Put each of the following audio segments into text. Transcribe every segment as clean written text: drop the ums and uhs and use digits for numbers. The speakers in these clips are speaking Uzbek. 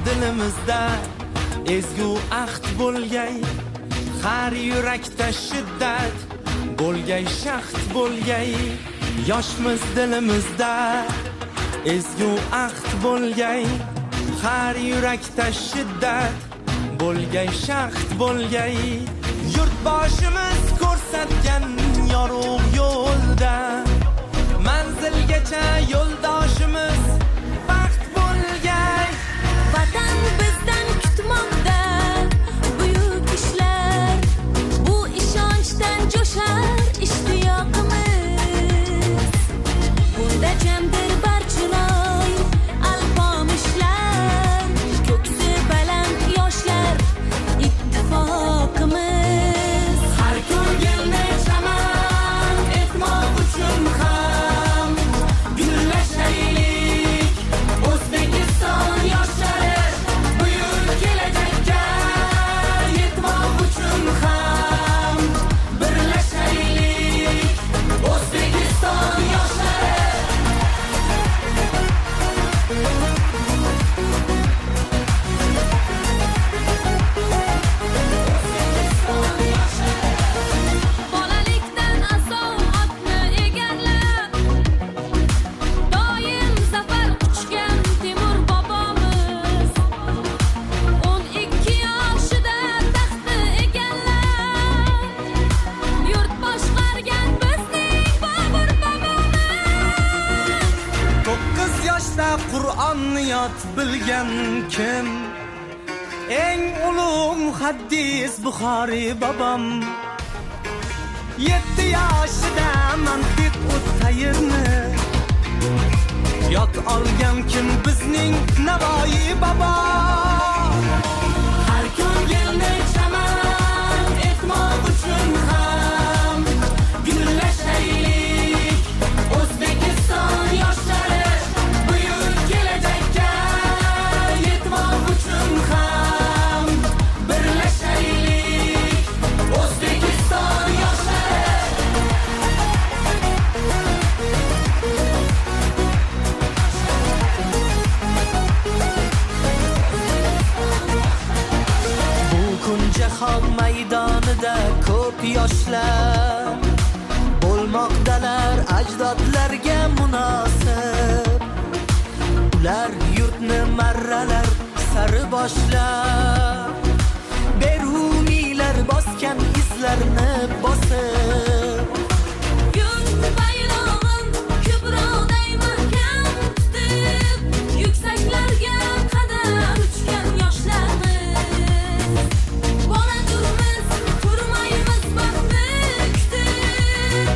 dilimizda ezgu ahd bo'lgay, har yurakda shiddat bo'lgay, shaxt bo'lgay. Yoshmiz dilimizda ezgu ahd bo'lgay, har yurakda shiddat bo'lgay, shaxt bo'lgay. Yurtboshimiz ko'rsatgan yorug' yo'lda manzilgacha yo'ldoshimiz baxt bo'lgay. Vatan bizdan kutmoqda buyuk ishlar, bu ishonchdan jo'shar ishtiyoqimiz. Bunda jamdir barchiroy alpomishlar, ko'ksi baland yoshlar ittifoqimiz. Har ko'ngilni chaman etmoq uchun ham gullashaylik. O'zbekiston yoshlari buyuk kelajakka yetmoq uchun ham birlashaylik. O'zbekiston yoshlari Bolalikdan asov otni egallab, doim zafar quchgan Temur bobomiz. 12 yoshida taxtni egallab, yurt boshqargan bizning Bobur bobomiz. 9 yoshda Qur'onni yod bilgan kim? Eng ulug' muhaddis Buxoriy bobom. 7 yoshida mantiq o'tayirni yod olgan kim? Bizning Navoiy bobo. Har ko'ngilni chaman etmoq uchun ham gullashaylik. O'zbekiston yoshlari buyuk kelajakka yetmoq uchun ham birlashaylik. O'zbekiston yoshlari bu kun jahon maydonida ko'p yoshlar bo'lmoqdalar ajdodlarga munosib. Ular yurtni marralar sari boshlab, beruniylar bosgan izlarni bosib. Yurt bayrog'in ko'proqday mahkam tutib, yuksaklarga qadar uchgan yoshlarimiz. Boladurmiz, turmaymiz baxtni kutib,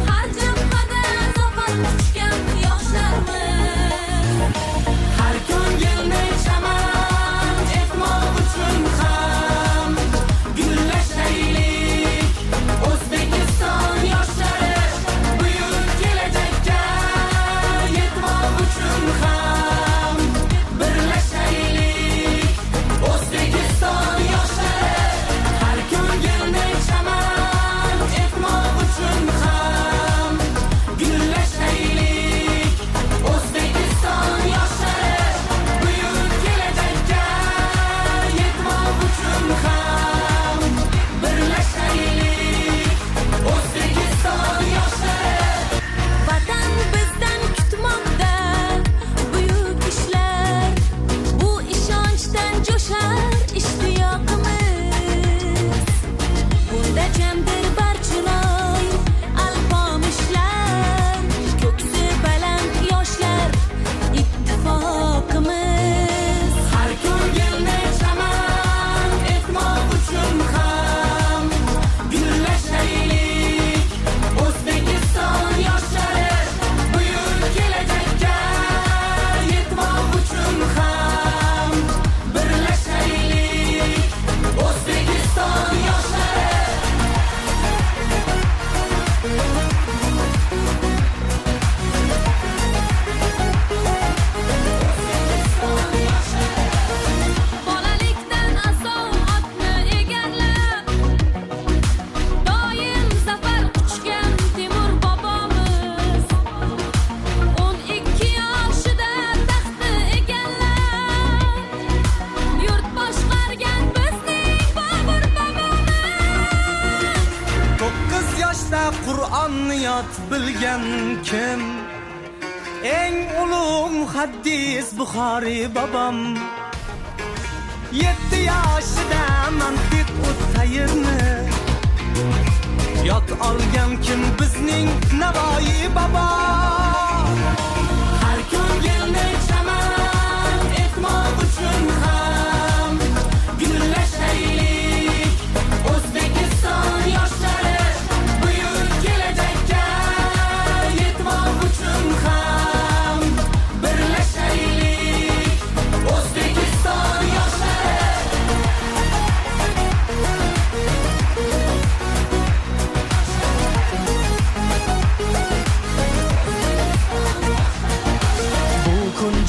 har jabhada zafar quchgan yoshlarimiz. Har ko'ngilni chaman etmoq uchun ham gullashaylik. haqiqat bilgan kim? Eng ulug' muhaddis Buxoriy bobom 7 yoshida mantiq o'tayirni yod olgan kim? Bizning Navoiy bobo. Har ko'ngilni chaman etmoq uchun ham gullashaylik. O'zbekiston yoshlari buyuk kelajakka yetmoq uchun ham birlashaylik. O'zbekiston yoshlari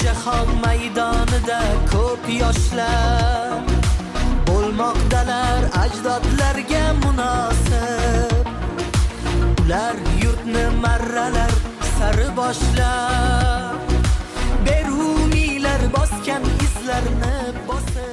jahon maydonida ko'p yoshlar bo'lmoqdalar ajdodlarga munosib. Ular yurtni marralar sari boshlab beruniylar bosgan izlarni bosib.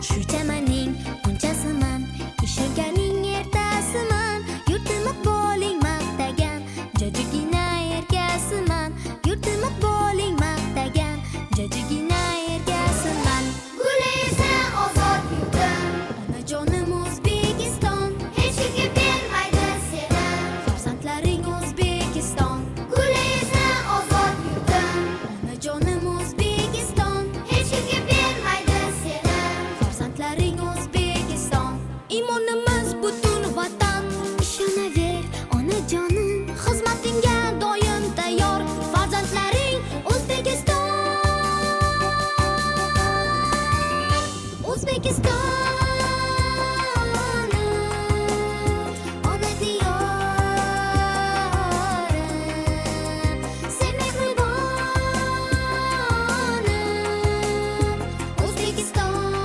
Shu chamaning bunchasiman, ishirganing ertasiman. Yurtimiz bo'ling maqtagan, jajigina erkasiman. Yurtimiz bo'ling maqtagan, jajigina erkasiman. Guli esa ozod yurtim, Onajonim O'zbekiston, hech kimga bermaydi seni. farzandlaring O'zbekiston. Guli esa ozod yurtim, Onajonim O'zbekiston, hech kimga bermaydi seni. farzandlaring O'zbekiston. Imonimiz butun vatan, ishonaver onajonim, xizmatingga doim tayyor. Farzandlaring O'zbekiston, O'zbekistonim, ona diyorim, sen mehribonim, O'zbekistonim.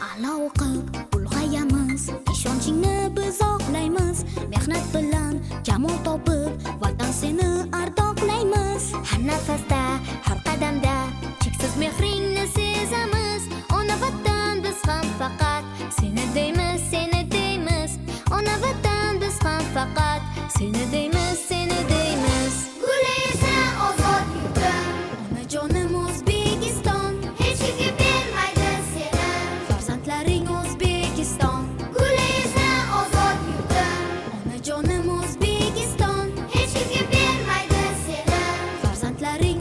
A'lo o'qib ulg'ayamiz, ishonchingni biz oqlaymiz. Mehnat bilan jamol topib, vatan seni ardoqlaymiz. Har nafasda, har qadamda cheksiz mehringni sezamiz. Ona vatan biz ham faqat seni deymiz, seni deymiz. Ona vatan biz ham faqat seni deymiz, seni deymiz. Guli esa ozod yurtim, Onajonim O'zbekiston, hech kimga bermaydi seni. farzandlaring O'zbekiston. Guli esa ozod yurtim, Onajonim O'zbekiston, hech kimga bermaydi seni. farzandlaring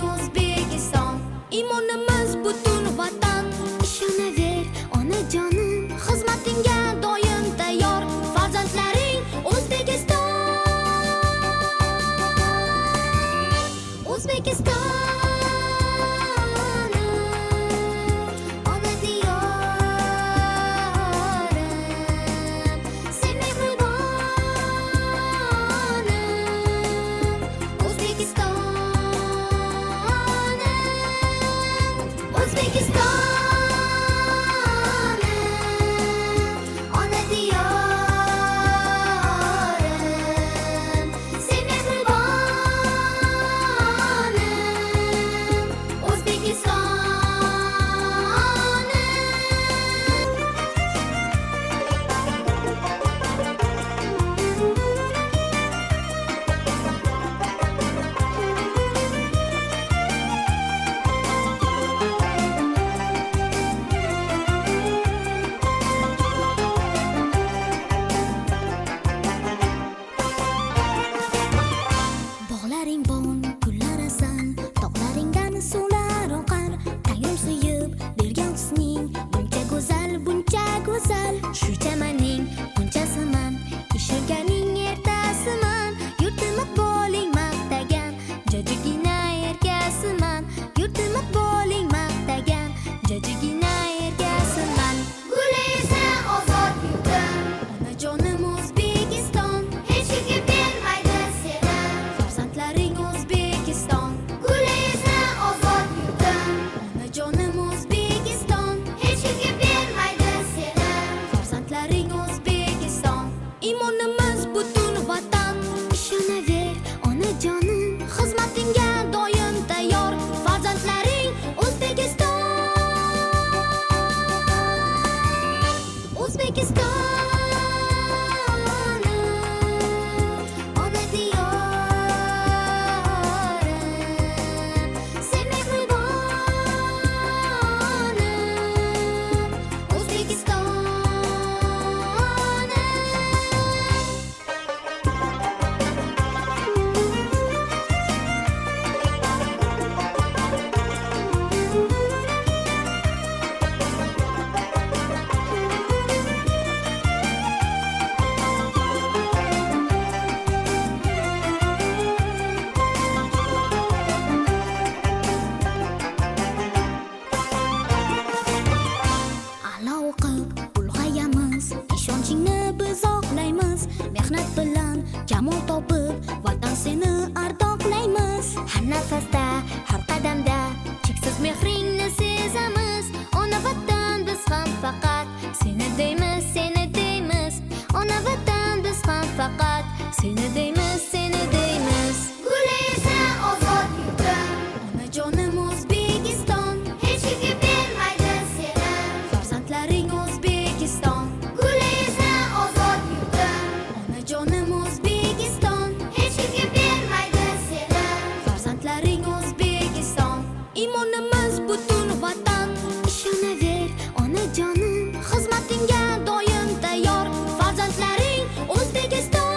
Mehmonimiz butun vatan. Ishonaver onajonim, xizmatingga doim tayyor. Farzandlaring O'zbekiston.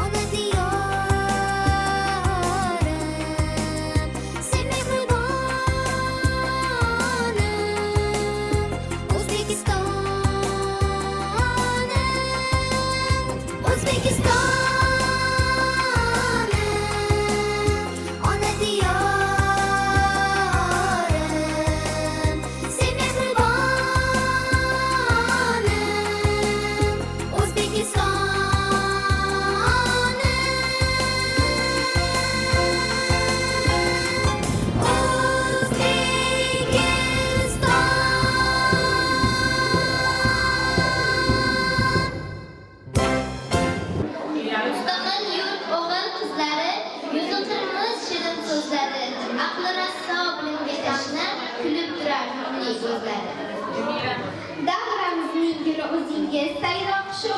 Ona diyorim, sen mehribonim. O'zbekistonim, ona diyorim, sen mehribonim. Mustaqil yurt o'g'il qizlari, yuzi qirmiz shirin so'zlari, aqli rasso bilimga tashna, kulib turar nurli ko'zlari. Davramizning guli o'zingiz, sayroq shu